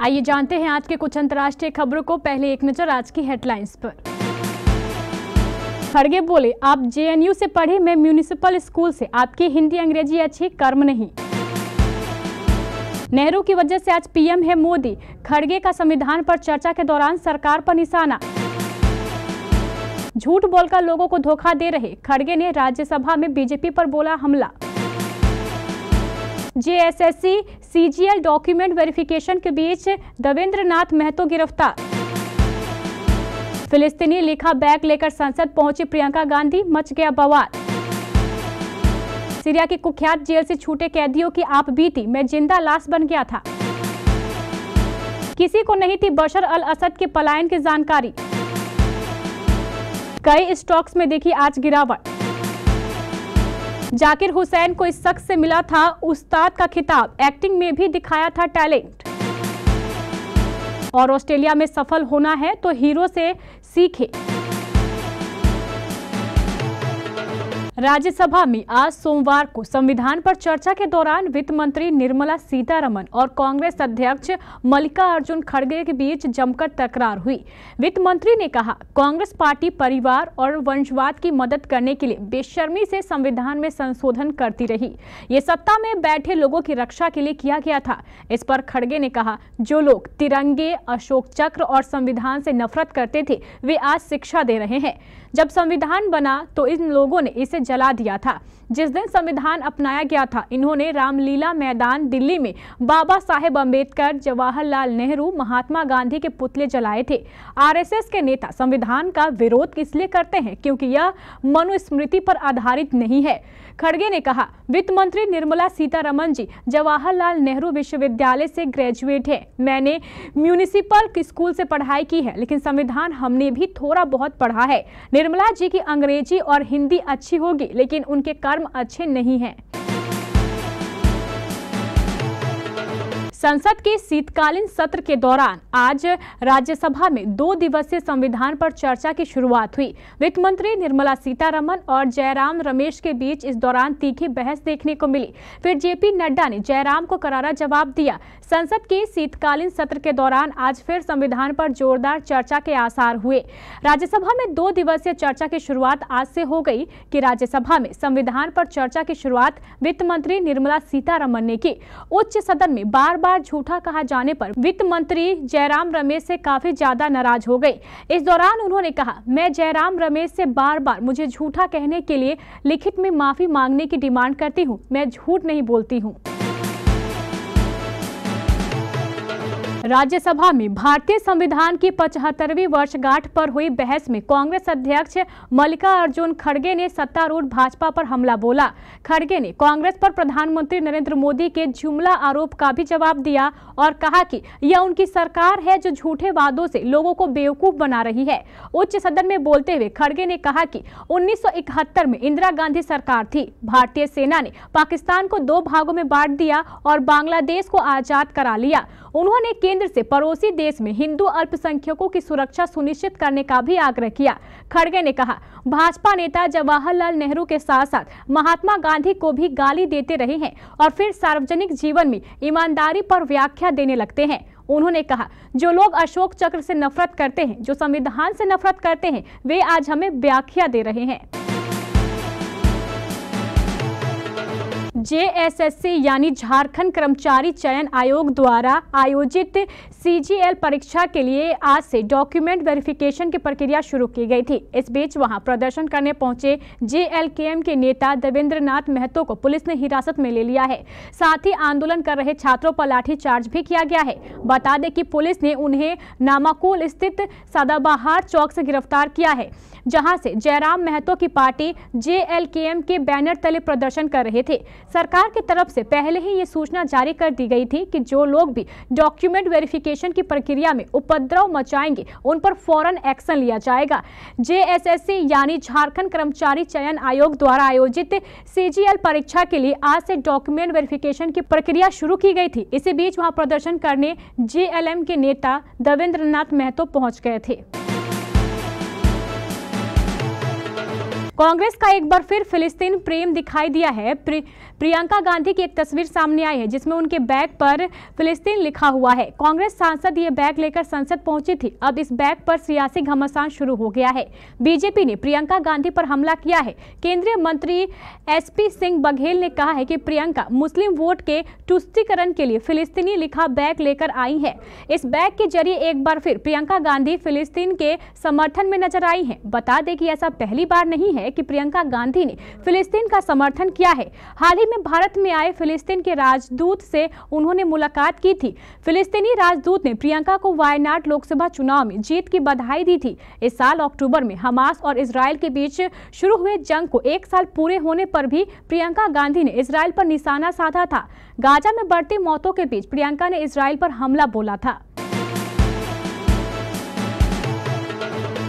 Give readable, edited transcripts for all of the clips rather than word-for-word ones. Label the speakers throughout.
Speaker 1: आइए जानते हैं आज के कुछ अंतर्राष्ट्रीय खबरों को। पहले एक नजर आज की हेडलाइंस पर। खड़गे बोले, आप जेएनयू से पढ़े, मैं म्यूनिसिपल स्कूल से, आपकी हिंदी अंग्रेजी अच्छी, कर्म नहीं। नेहरू की वजह से आज पीएम है मोदी, खड़गे का संविधान पर चर्चा के दौरान सरकार पर निशाना। झूठ बोलकर लोगों को धोखा दे रहे, खड़गे ने राज्यसभा में बीजेपी पर बोला हमला। जेएसएससी सीजीएल डॉक्यूमेंट वेरिफिकेशन के बीच देवेंद्र नाथ महतो गिरफ्तार। फिलिस्तीनी लिखा बैग लेकर संसद पहुंची प्रियंका गांधी, मच गया बवाल। सीरिया की कुख्यात जेल से छूटे कैदियों की आप बीती, मैं जिंदा लाश बन गया था। किसी को नहीं थी बशर अल असद के पलायन की जानकारी। कई स्टॉक्स में देखी आज गिरावट। जाकिर हुसैन को इस शख्स से मिला था उस्ताद का खिताब, एक्टिंग में भी दिखाया था टैलेंट। और ऑस्ट्रेलिया में सफल होना है तो हीरो से सीखे। राज्यसभा में आज सोमवार को संविधान पर चर्चा के दौरान वित्त मंत्री निर्मला सीतारमण और कांग्रेस अध्यक्ष मल्लिकार्जुन खड़गे के बीच जमकर तकरार हुई। वित्त मंत्री ने कहा, कांग्रेस पार्टी परिवार और वंशवाद की मदद करने के लिए बेशर्मी से संविधान में संशोधन करती रही। ये सत्ता में बैठे लोगों की रक्षा के लिए किया गया था। इस पर खड़गे ने कहा, जो लोग तिरंगे, अशोक चक्र और संविधान से नफरत करते थे, वे आज शिक्षा दे रहे हैं। जब संविधान बना तो इन लोगों ने इसे जला दिया था। जिस दिन संविधान अपनाया गया था, इन्होंने रामलीला मैदान दिल्ली में बाबा साहेब अम्बेडकर, जवाहरलाल नेहरू, महात्मा गांधी के पुतले जलाए थे। आरएसएस के नेता संविधान का विरोध इसलिए करते हैं क्योंकि यह मनुस्मृति पर आधारित नहीं है। खड़गे ने कहा, वित्त मंत्री निर्मला सीतारमण जी जवाहरलाल नेहरू विश्वविद्यालय से ग्रेजुएट है। मैंने म्यूनिसिपल स्कूल से पढ़ाई की है, लेकिन संविधान हमने भी थोड़ा बहुत पढ़ा है। निर्मला जी की अंग्रेजी और हिंदी अच्छी होगी, लेकिन उनके कर्म अच्छे नहीं हैं। संसद के शीतकालीन सत्र के दौरान आज राज्यसभा में 2 दिवसीय संविधान पर चर्चा की शुरुआत हुई। वित्त मंत्री निर्मला सीतारमण और जयराम रमेश के बीच इस दौरान तीखी बहस देखने को मिली। फिर जेपी नड्डा ने जयराम को करारा जवाब दिया। संसद के शीतकालीन सत्र के दौरान आज फिर संविधान पर जोरदार चर्चा के आसार हुए। राज्यसभा में 2 दिवसीय चर्चा की शुरुआत आज से हो गई कि राज्यसभा में संविधान पर चर्चा की शुरुआत वित्त मंत्री निर्मला सीतारमण ने की। उच्च सदन में बार बार झूठा कहा जाने पर वित्त मंत्री जयराम रमेश से काफी ज्यादा नाराज हो गई। इस दौरान उन्होंने कहा, मैं जयराम रमेश से बार बार मुझे झूठा कहने के लिए लिखित में माफी मांगने की डिमांड करती हूँ। मैं झूठ नहीं बोलती हूँ। राज्यसभा में भारतीय संविधान की 75वीं वर्षगांठ पर हुई बहस में कांग्रेस अध्यक्ष मल्लिकार्जुन खड़गे ने सत्तारूढ़ भाजपा पर हमला बोला। खड़गे ने कांग्रेस पर प्रधानमंत्री नरेंद्र मोदी के जुमला आरोप का भी जवाब दिया और कहा कि यह उनकी सरकार है जो झूठे वादों से लोगों को बेवकूफ बना रही है। उच्च सदन में बोलते हुए खड़गे ने कहा कि 1971 में इंदिरा गांधी सरकार थी। भारतीय सेना ने पाकिस्तान को 2 भागों में बांट दिया और बांग्लादेश को आजाद करा लिया। उन्होंने केंद्र से पड़ोसी देश में हिंदू अल्पसंख्यकों की सुरक्षा सुनिश्चित करने का भी आग्रह किया। खड़गे ने कहा, भाजपा नेता जवाहरलाल नेहरू के साथ साथ महात्मा गांधी को भी गाली देते रहे हैं और फिर सार्वजनिक जीवन में ईमानदारी पर व्याख्या देने लगते हैं। उन्होंने कहा, जो लोग अशोक चक्र से नफरत करते हैं, जो संविधान से नफरत करते हैं, वे आज हमें व्याख्या दे रहे हैं। जेएसएससी यानी झारखंड कर्मचारी चयन आयोग द्वारा आयोजित सीजीएल परीक्षा के लिए आज से डॉक्यूमेंट वेरिफिकेशन की प्रक्रिया शुरू की गई थी। इस बीच वहां प्रदर्शन करने पहुंचे जेएलकेएम के नेता देवेंद्र नाथ महतो को पुलिस ने हिरासत में ले लिया है। साथ ही आंदोलन कर रहे छात्रों पर लाठीचार्ज भी किया गया है। बता दें कि पुलिस ने उन्हें नामाकुल स्थित सदाबहार चौक से गिरफ्तार किया है, जहां से जयराम महतो की पार्टी जेएलकेएम के बैनर तले प्रदर्शन कर रहे थे। सरकार की तरफ से पहले ही ये सूचना जारी कर दी गई थी कि जो लोग भी डॉक्यूमेंट वेरिफिकेशन की प्रक्रिया में उपद्रव मचाएंगे, उन पर फौरन एक्शन लिया जाएगा। जेएसएससी यानी झारखंड कर्मचारी चयन आयोग द्वारा आयोजित सीजीएल परीक्षा के लिए आज से डॉक्यूमेंट वेरिफिकेशन की प्रक्रिया शुरू की गई थी। इसी बीच वहां प्रदर्शन करने जेएलएम के नेता देवेंद्र नाथ महतो पहुंच गए थे। कांग्रेस का एक बार फिर फिलिस्तीन प्रेम दिखाई दिया है। प्रियंका गांधी की एक तस्वीर सामने आई है जिसमें उनके बैग पर फिलिस्तीन लिखा हुआ है। कांग्रेस सांसद ये बैग लेकर संसद पहुंची थी। अब इस बैग पर सियासी घमासान शुरू हो गया है। बीजेपी ने प्रियंका गांधी पर हमला किया है। केंद्रीय मंत्री एसपी सिंह बघेल ने कहा है कि प्रियंका मुस्लिम वोट के तुष्टीकरण के लिए फिलिस्तीनी लिखा बैग लेकर आई है। इस बैग के जरिए एक बार फिर प्रियंका गांधी फिलिस्तीन के समर्थन में नजर आई हैं। बता दें कि ऐसा पहली बार नहीं है कि प्रियंका गांधी ने फिलिस्तीन का समर्थन किया है। हाल ही में भारत में आए फिलिस्तीन के राजदूत से उन्होंने मुलाकात की थी। फिलिस्तीनी राजदूत ने प्रियंका को वायनाड लोकसभा चुनाव में जीत की बधाई दी थी। इस साल अक्टूबर में हमास और इजराइल के बीच शुरू हुए जंग को 1 साल पूरे होने पर भी प्रियंका गांधी ने इजराइल पर निशाना साधा था। गाजा में बढ़ती मौतों के बीच प्रियंका ने इजराइल पर हमला बोला था।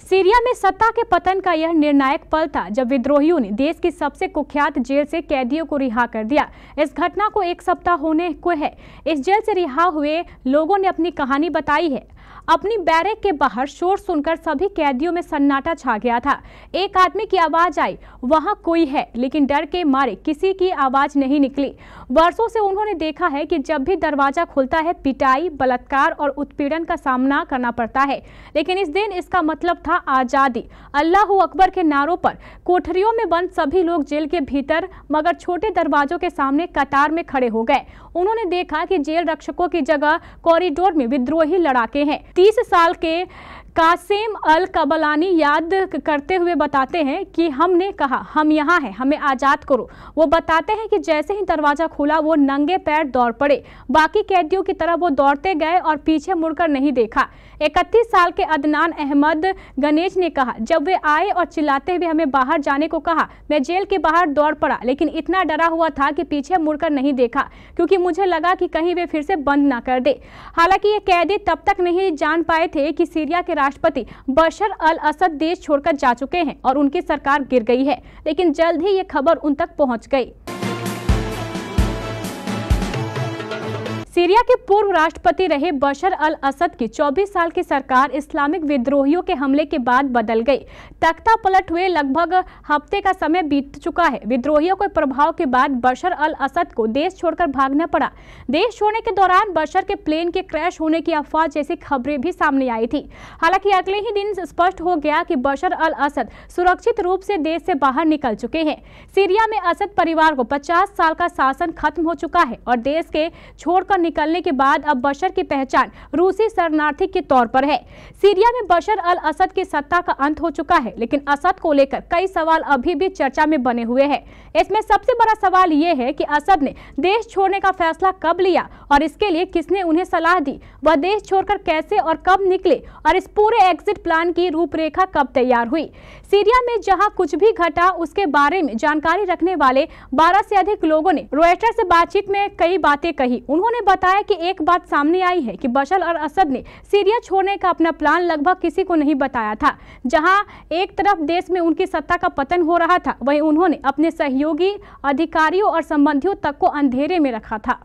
Speaker 1: सीरिया में सत्ता के पतन का यह निर्णायक पल था जब विद्रोहियों ने देश की सबसे कुख्यात जेल से कैदियों को रिहा कर दिया। इस घटना को 1 सप्ताह होने को है। इस जेल से रिहा हुए लोगों ने अपनी कहानी बताई है। अपनी बैरक के बाहर शोर सुनकर सभी कैदियों में सन्नाटा छा गया था। एक आदमी की आवाज आई, वहां कोई है, लेकिन डर के मारे किसी की आवाज नहीं निकली। वर्षों से उन्होंने देखा है कि जब भी दरवाजा खुलता है पिटाई, बलात्कार और उत्पीड़न का सामना करना पड़ता है, लेकिन इस दिन इसका मतलब था आजादी। अल्लाहू अकबर के नारों पर कोठरियों में बंद सभी लोग जेल के भीतर मगर छोटे दरवाजों के सामने कतार में खड़े हो गए। उन्होंने देखा कि जेल रक्षकों की जगह कॉरिडोर में विद्रोही लड़ाके हैं। 30 साल के कासिम अल कबलानी याद करते हुए बताते हैं कि हमने कहा हम यहाँ हैं, हमें आज़ाद करो। वो बताते हैं कि जैसे ही दरवाज़ा खुला वो नंगे पैर दौड़ पड़े। बाकी कैदियों की तरह वो दौड़ते गए और पीछे मुड़कर नहीं देखा। 31 साल के अदनान अहमद गणेश ने कहा, जब वे आए और चिल्लाते हुए हमें बाहर जाने को कहा, मैं जेल के बाहर दौड़ पड़ा, लेकिन इतना डरा हुआ था कि पीछे मुड़कर नहीं देखा क्योंकि मुझे लगा कि कहीं वे फिर से बंद ना कर दे। हालांकि ये कैदी तब तक नहीं जान पाए थे कि सीरिया के राष्ट्रपति बशर अल असद देश छोड़कर जा चुके हैं और उनकी सरकार गिर गई है, लेकिन जल्द ही ये खबर उन तक पहुंच गई। सीरिया के पूर्व राष्ट्रपति रहे बशर अल असद की 24 साल की सरकार इस्लामिक विद्रोहियों के हमले के बाद बदल गई। तख्ता पलट हुए लगभग हफ्ते का समय बीत चुका है। विद्रोहियों के प्रभाव के बाद बशर अल असद को देश छोड़कर भागना पड़ा। देश छोड़ने के दौरान बशर के प्लेन के क्रैश होने की अफवाह जैसी खबरें भी सामने आई थी। हालांकि अगले ही दिन स्पष्ट हो गया कि बशर अल असद सुरक्षित रूप से देश से बाहर निकल चुके हैं। सीरिया में असद परिवार को 50 साल का शासन खत्म हो चुका है और देश के छोड़कर निकलने के बाद अब बशर की पहचान रूसी शरणार्थी के तौर पर है। सीरिया में बशर अल असद की सत्ता का अंत हो चुका है, लेकिन असद को लेकर कई सवाल अभी भी चर्चा में बने हुए हैं। इसमें सबसे बड़ा सवाल ये है कि असद ने देश छोड़ने का फैसला कब लिया और इसके लिए किसने उन्हें सलाह दी, वह देश छोड़कर कैसे और कब निकले और इस पूरे एग्जिट प्लान की रूपरेखा कब तैयार हुई। सीरिया में जहां कुछ भी घटा उसके बारे में जानकारी रखने वाले 12 से अधिक लोगों ने रॉयटर्स से बातचीत में कई बातें कही। उन्होंने बताया कि एक बात सामने आई है कि बशर अल असद ने सीरिया छोड़ने का अपना प्लान लगभग किसी को नहीं बताया था। जहां एक तरफ देश में उनकी सत्ता का पतन हो रहा था, वहीं उन्होंने अपने सहयोगी अधिकारियों और संबंधियों तक को अंधेरे में रखा था।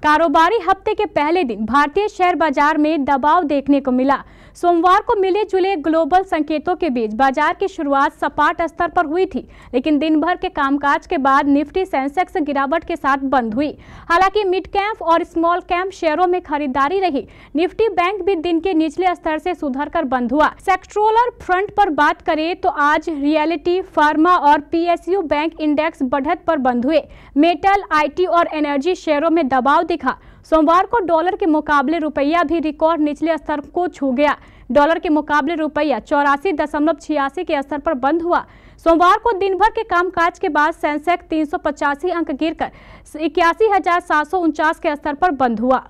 Speaker 1: कारोबारी हफ्ते के पहले दिन भारतीय शेयर बाजार में दबाव देखने को मिला। सोमवार को मिले जुले ग्लोबल संकेतों के बीच बाजार की शुरुआत सपाट स्तर पर हुई थी, लेकिन दिन भर के कामकाज के बाद निफ्टी सेंसेक्स गिरावट के साथ बंद हुई। हालांकि मिड कैप और स्मॉल कैप शेयरों में खरीदारी रही। निफ्टी बैंक भी दिन के निचले स्तर से सुधरकर बंद हुआ। सेक्टोरल फ्रंट पर बात करें तो आज रियलिटी, फार्मा और पीएसयू बैंक इंडेक्स बढ़त पर बंद हुए। मेटल, आईटी और एनर्जी शेयरों में दबाव दिखा। सोमवार को डॉलर के मुकाबले रुपया भी रिकॉर्ड निचले स्तर को छू गया। डॉलर के मुकाबले रुपया 84.86 के स्तर पर बंद हुआ। सोमवार को दिन भर के कामकाज के बाद सेंसेक्स 385 अंक गिरकर 81,749 के स्तर पर बंद हुआ।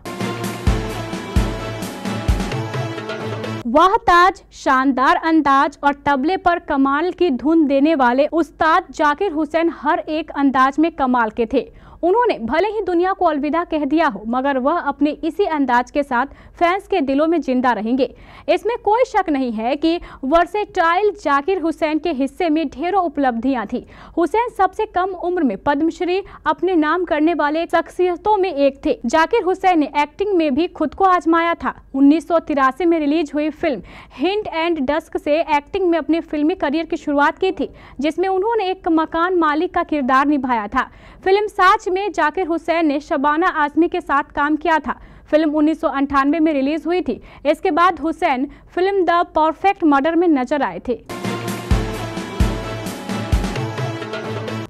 Speaker 1: वह ताज, शानदार अंदाज और तबले पर कमाल की धुन देने वाले उस्ताद जाकिर हुसैन हर एक अंदाज में कमाल के थे। उन्होंने भले ही दुनिया को अलविदा कह दिया हो, मगर वह अपने इसी अंदाज के साथ फैंस के दिलों में जिंदा रहेंगे। इसमें कोई शक नहीं है कि वर्सेटाइल जाकिर हुसैन के हिस्से में ढेरों उपलब्धियां थी। हुसैन सबसे कम उम्र में पद्मश्री अपने नाम करने वाले शख्सियतों में एक थे। जाकिर हुसैन ने एक्टिंग में भी खुद को आजमाया था। 1983 में रिलीज हुई फिल्म हिंट एंड डस्क से एक्टिंग में अपने फिल्मी करियर की शुरुआत की थी, जिसमें उन्होंने एक मकान मालिक का किरदार निभाया था। फिल्म साच में जाकिर हुसैन ने शबाना आजमी के साथ काम किया था। फिल्म 1998 में रिलीज हुई थी। इसके बाद Hussain film the perfect murder में नजर आए थे।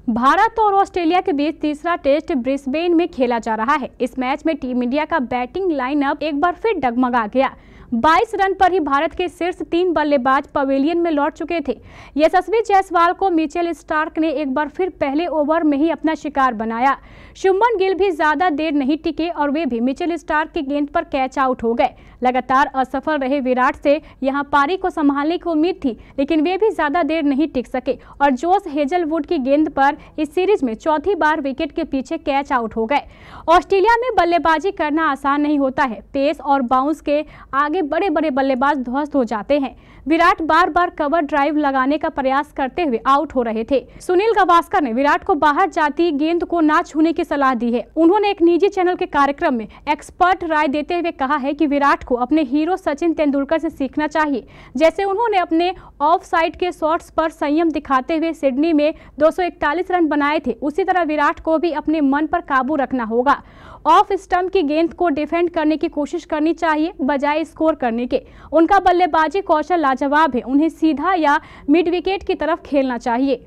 Speaker 1: भारत और ऑस्ट्रेलिया के बीच तीसरा टेस्ट ब्रिस्बेन में खेला जा रहा है। इस मैच में टीम इंडिया का बैटिंग लाइनअप एक बार फिर डगमगा गया। 22 रन पर ही भारत के शीर्ष 3 बल्लेबाज पवेलियन में लौट चुके थे। यशस्वी जायसवाल को मिचेल स्टार्क ने एक बार फिर पहले ओवर में ही अपना शिकार बनाया। शुभमन गिल भी ज्यादा देर नहीं टिके और वे भी मिचेल स्टार्क की गेंद पर कैच आउट हो गए। लगातार असफल रहे विराट से यहां पारी को संभालने की उम्मीद थी, लेकिन वे भी ज्यादा देर नहीं टिक सके और जोश हेजलवुड की गेंद पर इस सीरीज में चौथी बार विकेट के पीछे कैच आउट हो गए। ऑस्ट्रेलिया में बल्लेबाजी करना आसान नहीं होता है। पेस और बाउंस के आगे बड़े बड़े बल्लेबाज ध्वस्त हो जाते हैं। विराट बार बार कवर ड्राइव लगाने का प्रयास करते हुए आउट हो रहे थे। सुनील गावस्कर ने विराट को बाहर जाती गेंद को ना छूने की सलाह दी है। उन्होंने एक निजी चैनल के कार्यक्रम में एक्सपर्ट राय देते हुए कहा है कि विराट को अपने हीरो सचिन तेंदुलकर से सीखना चाहिए। जैसे उन्होंने अपने ऑफ साइड के शॉट्स पर संयम दिखाते हुए सिडनी में 241 रन बनाए थे, उसी तरह विराट को भी अपने मन पर काबू रखना होगा। ऑफ स्टंप की गेंद को डिफेंड करने की कोशिश करनी चाहिए बजाय स्कोर करने के। उनका बल्लेबाजी कौशल लाजवाब है। उन्हें सीधा या मिड विकेट की तरफ खेलना चाहिए।